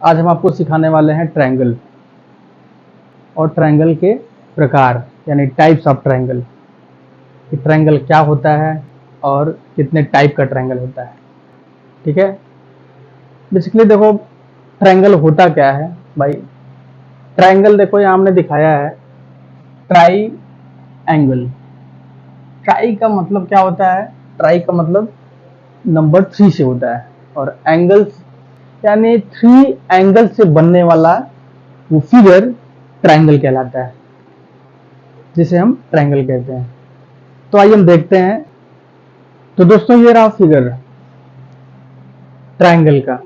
आज हम आपको सिखाने वाले हैं ट्रायंगल और ट्रायंगल के प्रकार यानी टाइप्स ऑफ ट्रायंगल, कि ट्रायंगल क्या होता है और कितने टाइप का ट्रायंगल होता है। ठीक है, बेसिकली देखो ट्रायंगल होता क्या है भाई। ट्रायंगल देखो यहाँ हमने दिखाया है ट्राई एंगल। ट्राई का मतलब क्या होता है? ट्राई का मतलब नंबर 3 से होता है और एंगल्स यानी 3 एंगल से बनने वाला वो फिगर ट्रायंगल कहलाता है, जिसे हम ट्रायंगल कहते हैं। तो आइए हम देखते हैं। तो दोस्तों ये रहा फिगर ट्रायंगल का,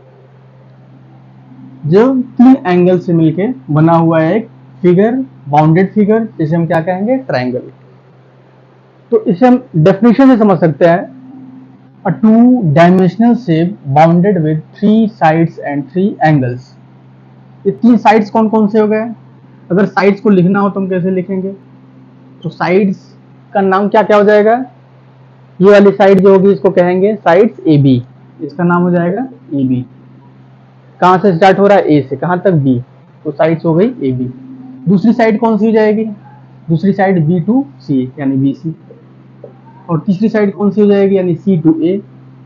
जो 3 एंगल से मिलके बना हुआ है एक फिगर, बाउंडेड फिगर, जिसे हम क्या कहेंगे? ट्रायंगल। तो इसे हम डेफिनेशन से समझ सकते हैं, a 2-dimensional shape bounded with 3 sides and 3 angles। ये 3 साइड्स कौन कौन से हो गए? अगर साइड्स को लिखना हो तो हम कैसे लिखेंगे? तो साइड्स का नाम क्या क्या हो जाएगा? ये वाली साइड जो होगी इसको कहेंगे साइड्स ए बी, इसका नाम हो जाएगा ए बी। कहां से स्टार्ट हो रहा है? ए से, कहां तक? बी। तो साइड्स हो गई ए बी। दूसरी साइड कौन सी हो जाएगी? दूसरी साइड बी टू सी यानी बी सी। और तीसरी साइड कौन सी हो जाएगी? यानी सी टू ए।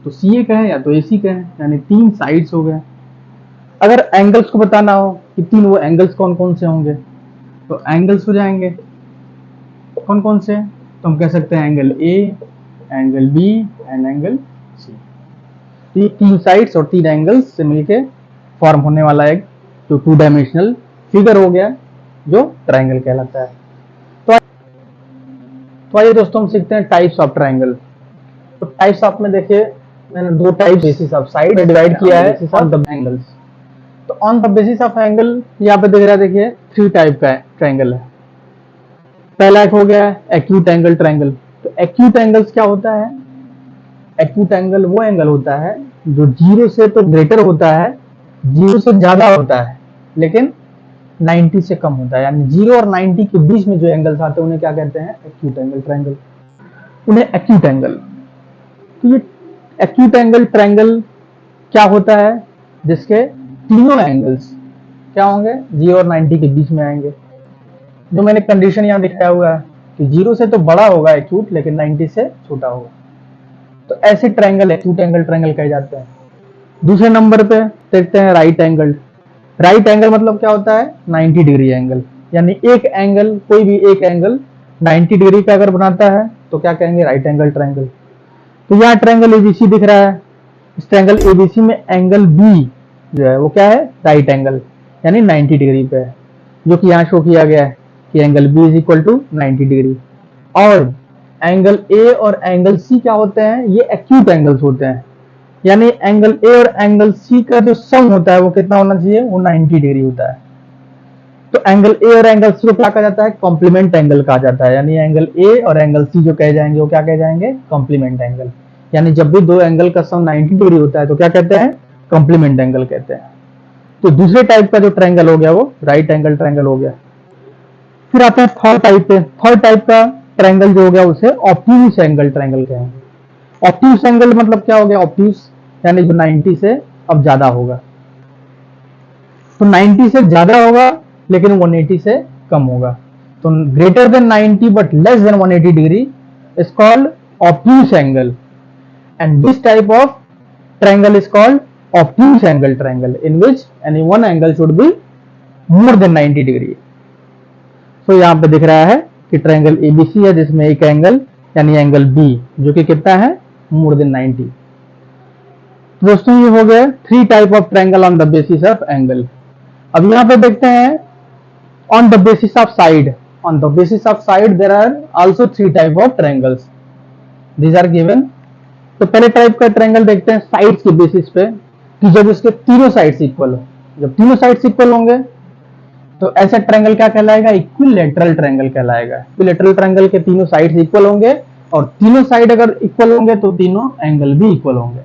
तो सी ए कहें या तो ए सी कहें, यानी 3 साइड्स हो गए। अगर एंगल्स को बताना हो कि 3 वो एंगल्स कौन कौन से होंगे, तो एंगल्स हो जाएंगे कौन कौन से? तो हम कह सकते हैं angle A, angle B and angle C. तो ये 3 साइड्स और 3 एंगल्स से मिलके फॉर्म होने वाला एक जो 2-डायमेंशनल फिगर हो गया, जो ट्रायंगल कहलाता है। तो आइए दोस्तों हम सीखते हैं टाइप्स ऑफ ट्रायंगल। तो टाइप्स ऑफ में देखिए मैंने 2 टाइप्स बेसिस ऑफ साइड में डिवाइड किया है ऑन द एंगल्स। तो on the basis of angle यहाँ पे दिख रहा है, देखिए 3 टाइप का ट्रायंगल है। पहला एक हो गया एक्यूट एंगल ट्रायंगल। तो एक्यूट एंगल्स क्या होता है? एक्यूट एंगल वो एंगल होता है जो 0 से तो ग्रेटर होता है, 0 से ज्यादा होता है, लेकिन 90 से कम होता है। यानी 0 और 90 के बीच में जो एंगल्स आते हैं उन्हें क्या कहते हैं? Acute angle triangle. उन्हें एक्यूट एंगल। तो ये एक्यूट एंगल ट्रायंगल क्या होता है? जिसके तीनों एंगल्स क्या होंगे? 0 और 90 के बीच में आएंगे। जो मैंने कंडीशन यहाँ दिखाया हुआ है कि 0 से तो बड़ा होगा एक्यूट, लेकिन 90 से छोटा होगा। तो ऐसे ट्रायंगल एक्यूट एंगल ट्रायंगल कहे जाते हैं। दूसरे नंबर पे देखते हैं राइट एंगल। राइट एंगल मतलब क्या होता है? 90 डिग्री एंगल। यानी एक एंगल, कोई भी एक एंगल 90 डिग्री का अगर बनाता है तो क्या कहेंगे? Right angle triangle. तो यहाँ ट्रायंगल एबीसी दिख रहा है। इस ट्रायंगल एबीसी में एंगल बी जो है वो क्या है? राइट एंगल, यानी 90 डिग्री पे है, जो कि यहाँ शो किया गया है कि angle B is equal to 90 degree. और एंगल ए और एंगल सी क्या होते हैं? ये एक्यूट एंगल्स होते हैं। यानी एंगल ए और एंगल सी का जो सम होता है वो कितना होना चाहिए? वो 90 डिग्री होता है। तो एंगल ए और एंगल सी को क्या कहा जाता है? कॉम्प्लीमेंट एंगल कहा जाता है। यानी एंगल ए और एंगल सी जो कहे जाएंगे वो क्या कहे जाएंगे? Complement angle. यानी जब भी 2 एंगल का सम 90 डिग्री होता है तो क्या कहते हैं? कॉम्प्लीमेंट एंगल कहते हैं। तो दूसरे टाइप का जो ट्रायंगल हो गया वो राइट एंगल ट्रायंगल हो गया। फिर आता है थर्ड टाइप पे। थर्ड टाइप का ट्रायंगल जो हो गया उसे ऑब्ट्यूज एंगल ट्रायंगल कहेंगे। ऑब्ट्यूज एंगल मतलब क्या हो गया? ऑब्ट्यूज यानी जो 90 से अब ज्यादा होगा। तो 90 से ज्यादा होगा लेकिन 180 से कम होगा। तो greater than 90 but less than 180 degree is called obtuse angle, and this type of triangle is called obtuse angle triangle, in which any one angle should be more than 90 degree। तो यहाँ पे दिख रहा है कि ट्रायंगल एबीसी है जिसमें एक एंगल यानी एंगल बी जो कि कितना है? More than 90। तो दोस्तों ये हो गया 3 type of triangle on the basis of angle. अब यहाँ पे देखते हैं on the basis of side. On the basis of side there are also 3 type of triangles, these are given. तो पहले टाइप का ट्रायंगल देखते हैं साइड्स के बेसिस पे, कि जब इसके तीनों साइड्स इक्वल हो। जब तीनों साइड्स इक्वल होंगे तो ऐसा ट्रायंगल क्या कहलाएगा? इक्विलैटरल ट्रायंगल कहलाएगा। इक्विलैटरल ट्रायंगल के तीनों साइड्स इक्वल होंगे और तीनों साइड अगर इक्वल होंगे तो तीनों एंगल भी इक्वल होंगे।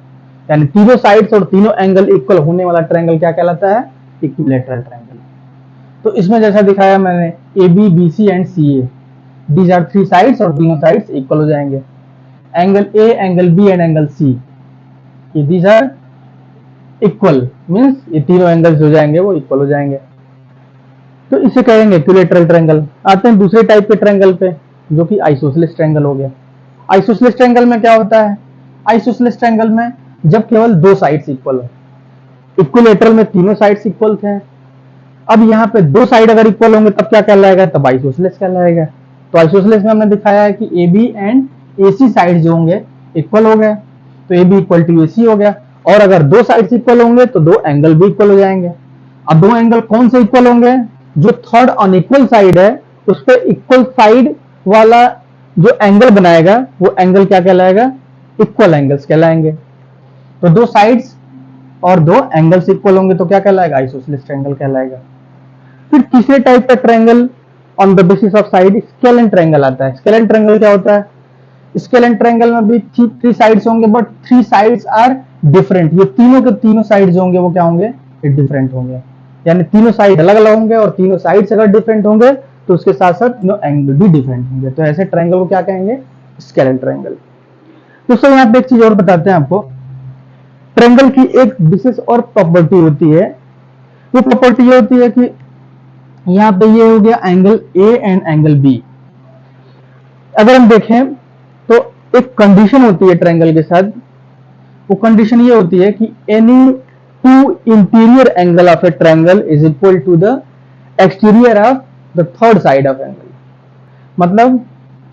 यानी तीनों साइड्स और तीनों एंगल इक्वल होने वाला ट्रायंगल क्या कहलाता है? Equilateral triangle. तो इसमें जैसा दिखाया मैंने A B B C and C A, these are 3 sides और तीनों साइड्स इक्वल हो जाएंगे। Angle A, angle B and angle C, these are equal means ये तीनों एंगल्स हो जाएंगे वो इक्वल हो जाएंगे, तो इसे कहेंगे इक्विलेटरल ट्रायंगल। आते हैं दूसरे टाइप के ट्रायंगल पे जो कि आइसोसेलेस ट्रायंगल हो गया। आइसोसेलेस ट्रायंगल में क्या होता है, आइसोसेलेस ट्रायंगल में जब केवल दो साइड्स इक्वल हो, इक्विलेटरल में तीनों साइड्स इक्वल थे, अब यहाँ पे दो साइड अगर इक्वल होंगे तब क्या कहलाएगा, तब आइसोसेलेस कहलाएगा। तो आइसोसेलेस में हमने दिखाया है कि A B and A C side जो होंगे इक्वल हो गए, तो A B equal to A C हो गया। और अगर दो साइड्स इक्वल होंगे तो दो एंगल भी इक्वल हो जाएंगे। अब दो एंगल कौन से इक्वल होंगे, जो थर्ड अनइक्वल साइड है उस पर इक्वल साइड वाला जो एंगल बनाएगा वो एंगल क्या कहलाएगा, इक्वल एंगल्स कहलाएंगे। तो दो साइड्स और दो एंगल्स इक्वल होंगे तो क्या कहलाएगा, आइसोसेलेस ट्रायंगल कहलाएगा। फिर तीसरे टाइप का triangle on the basis of side scalene triangle आता है। स्केलेन ट्रायंगल क्या होता है, स्केलेन ट्रायंगल में भी थ्री साइड्स होंगे but three sides are different. ये तीनों के तीनों साइड्स होंगे वो क्या होंगे, डिफरेंट होंगे, यानी तीनों साइड अलग अलग होंगे और तीनों साइड्स अगर डिफरेंट होंगे तो उसके साथ साथ तीनों एंगल भी डिफरेंट होंगे। तो ऐसे ट्रायंगल को क्या कहेंगे, स्केलेन ट्रायंगल। दोस्तों यहाँ पे एक चीज और बताते हैं आपको, ट्रायंगल की एक विशेष और प्रॉपर्टी होती है। वो प्रॉपर्टी ये होती है कि यहाँ पे ये हो गया angle A and angle B. अगर हम देखें तो एक कंडीशन होती है ट्रायंगल के साथ, वो कंडीशन ये होती है कि any two interior angle of a triangle is equal to the exterior of the third side of angle. मतलब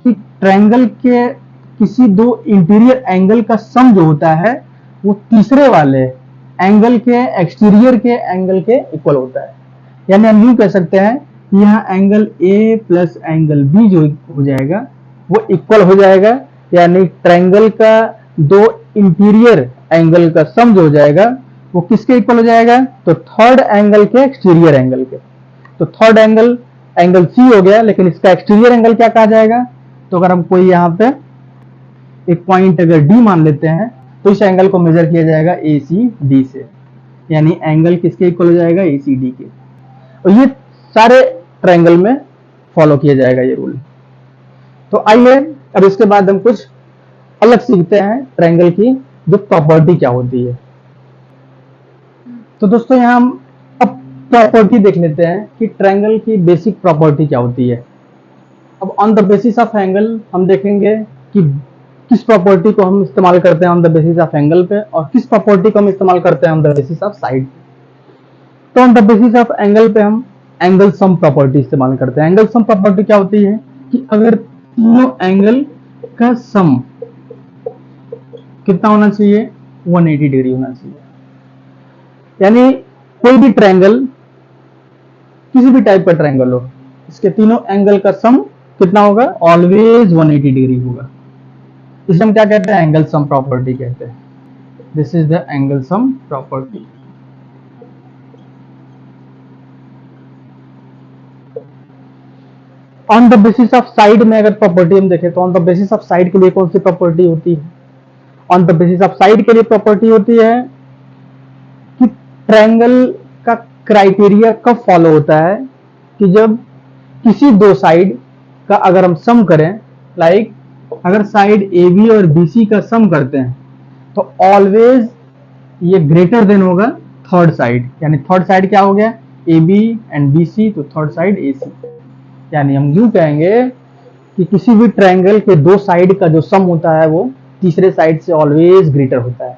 कि ट्रायंगल के किसी दो इंटीरियर एंगल का सम जो होता है वो तीसरे वाले एंगल के एक्सटीरियर के एंगल के इक्वल होता है। यानी हम यूं कह सकते हैं यहाँ angle A plus angle B जो हो जाएगा वो इक्वल हो जाएगा, यानी ट्रायंगल का दो इंटीरियर एंगल का सम जो हो जाएगा वो किसके इक्वल हो जाएगा, तो थर्ड एंगल के एक्सटीरियर एंगल के। तो थर्ड एंगल एंगल सी हो गया, लेकिन इसका एक्सटीरियर एंगल क्या कहा जाएगा, तो अगर हम कोई यहाँ पे एक पॉइंट अगर डी मान लेते हैं तो इस एंगल को मेजर किया जाएगा ए सी डी से, यानी एंगल किसके इक्वल हो जाएगा, ए सी डी के। और ये सारे ट्रायंगल में फॉलो किया जाएगा ये रूल। तो आइए अब इसके बाद हम कुछ अलग सीखते हैं ट्रायंगल की जो प्रॉपर्टी क्या होती है। तो दोस्तों यहाँ हम अब प्रॉपर्टी देख लेते हैं कि ट्रायंगल की बेसिक प्रॉपर्टी क्या होती है। अब on the basis of angle हम देखेंगे कि किस प्रॉपर्टी को हम इस्तेमाल करते हैं on the basis of angle पे और किस प्रॉपर्टी को हम इस्तेमाल करते हैं on the basis of side. तो on the basis of angle पे हम एंगल सम प्रॉपर्टी इस्तेमाल करते हैं। एंगल सम प्रॉपर्टी क्या होती है कि अगर तीनों एंगल का सम कितना होना चाहिए, 180 डिग्री होना चाहिए। यानी कोई भी ट्रायंगल, किसी भी टाइप का ट्रायंगल हो, इसके तीनों एंगल का सम कितना होगा, ऑलवेज 180 डिग्री होगा। इसे हम क्या कहते हैं, एंगल सम प्रॉपर्टी कहते हैं। This is the angle sum property. On the basis of side में अगर प्रॉपर्टी हम देखें तो on the basis of side के लिए कौन सी प्रॉपर्टी होती है, on the basis of side के लिए प्रॉपर्टी होती है कि ट्रायंगल का क्राइटेरिया कब फॉलो होता है कि जब किसी दो साइड का अगर हम सम करें, लाइक अगर साइड ए बी और बी सी का सम करते हैं तो ऑलवेज ये ग्रेटर देन होगा थर्ड साइड। यानी थर्ड साइड क्या हो गया, A B and B C, तो थर्ड साइड ए सी। यानी हम यूं कहेंगे कि किसी भी ट्रायंगल के दो साइड का जो सम होता है वो तीसरे साइड से ऑलवेज ग्रेटर होता है।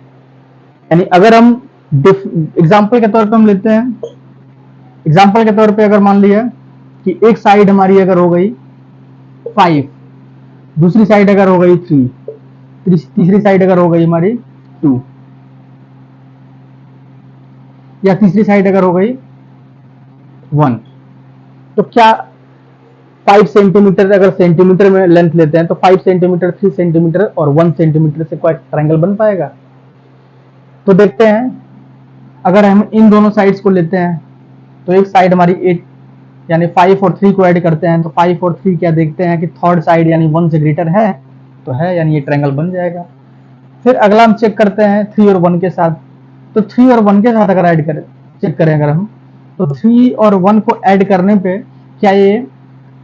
यानी अगर हम एग्जांपल के तौर पे हम लेते हैं, एग्जांपल के तौर पे अगर मान लिया कि एक साइड हमारी अगर हो गई 5, दूसरी साइड अगर हो गई 3, तीसरी साइड अगर हो गई हमारी 2, या तीसरी साइड अगर हो गई 1, तो क्या 5 सेंटीमीटर अगर सेंटीमीटर में लेंथ लेते हैं तो 5 सेंटीमीटर, 3 सेंटीमीटर और 1 सेंटीमीटर से कोई ट्रायंगल बन पाएगा? तो देखते हैं, अगर हम इन दोनों साइड्स को लेते हैं तो एक साइड हमारी 8 यानी 5 और 3 को ऐड करते हैं तो 5 और 3 क्या देखते हैं कि थर्ड साइड यानी 1 से ग्रेटर है, तो है, यानी ये ट्रायंगल बन जाएगा। फिर अगला हम चेक करते हैं 3 और 1 के साथ, तो 3 और 1 के साथ अगर ऐड करें, चेक करें अगर हम, तो 3 और 1 को ऐड करने पे क्या ये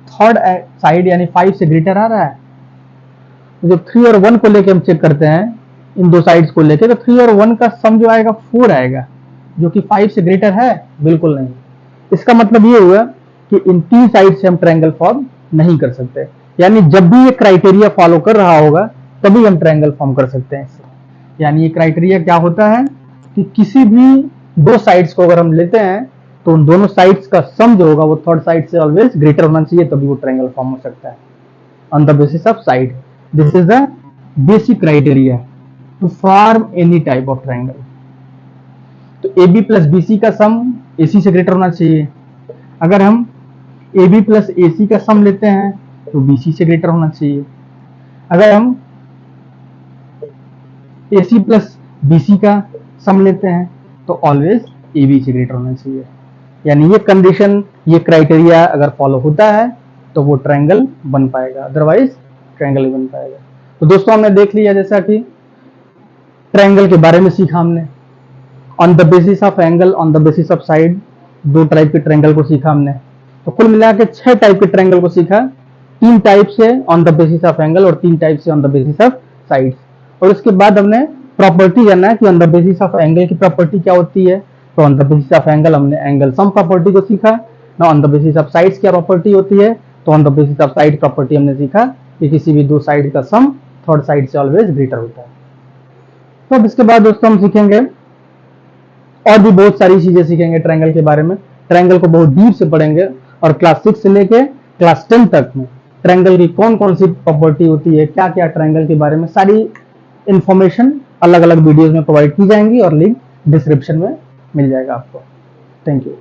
थर्ड साइड यानी 5 से ग्रेटर आ रहा है? तो जब 3 और 1 को लेके हम चेक करते हैं इन दो साइड्स को लेके, तो 3 और 1 का सम जो आएगा 4 आएगा, जो कि 5 से ग्रेटर है, बिल्कुल नहीं। इसका मतलब ये हुआ कि इन 3 साइड से हम ट्रायंगल फॉर्म नहीं कर सकते, यानी जब भी ये क्राइटेरिया फॉलो कर रहा होगा तभी हम ट्रायंगल फॉर्म कर सकते हैं इससे। यानी ये क्राइटेरिया क्या होता है कि किसी भी दो साइड्स को अगर हम लेते हैं तो उन दोनों साइड्स का सम जो होगा वो थर्ड साइड से ऑलवेज ग्रेटर होना चाहिए, तभी वो ट्रायंगल फॉर्म हो सकता है on the basis of side. This is the basic criteria to form any type of triangle. तो AB प्लस BC का सम AC से ग्रेटर होना चाहिए। अगर हम AB प्लस AC का सम लेते हैं तो BC से ग्रेटर होना चाहिए। अगर हम AC प्लस BC का सम लेते हैं तो ऑलवेज AB से ग्रेटर होना चाहिए। यानी ये कंडीशन, ये क्राइटेरिया अगर फॉलो होता है तो वो ट्रायंगल बन पाएगा, अदरवाइज ट्रायंगल नहीं बन पाएगा। तो दोस्तों हमने देख लिया जैसा कि ट्रायंगल के बारे में सीखा हमने, on the basis of angle, on the basis of side, 2 type के ट्रायंगल को सीखा हमने। तो कुल मिला के 6 टाइप के ट्रायंगल को सीखा, 3 टाइप से on the basis of angle और 3 टाइप से on the basis of side. और उसके बाद हमने प्रॉपर्टी जानना है कि on the basis of angle की प्रॉपर्टी क्या होती है। तो on the basis of angle हमने एंगल सम प्रॉपर्टी को सीखा ना। On the basis of sides क्या प्रॉपर्टी होती है, तो on the basis of side property हमने सीखा कि किसी भी दो साइड का सम थर्ड साइड से ऑलवेज ग्रेटर होता है। तो अब इसके बाद दोस्तों हम सीखेंगे और भी बहुत सारी चीजें सीखेंगे ट्रायंगल के बारे में। ट्रायंगल को बहुत डीप से पढ़ेंगे और क्लास 6 से लेके क्लास 10 तक में ट्रायंगल की कौन कौन सी प्रॉपर्टी होती है, क्या क्या ट्रायंगल के बारे में सारी इंफॉर्मेशन अलग अलग वीडियोज में प्रोवाइड की जाएंगी और लिंक डिस्क्रिप्शन में मिल जाएगा आपको। Thank you.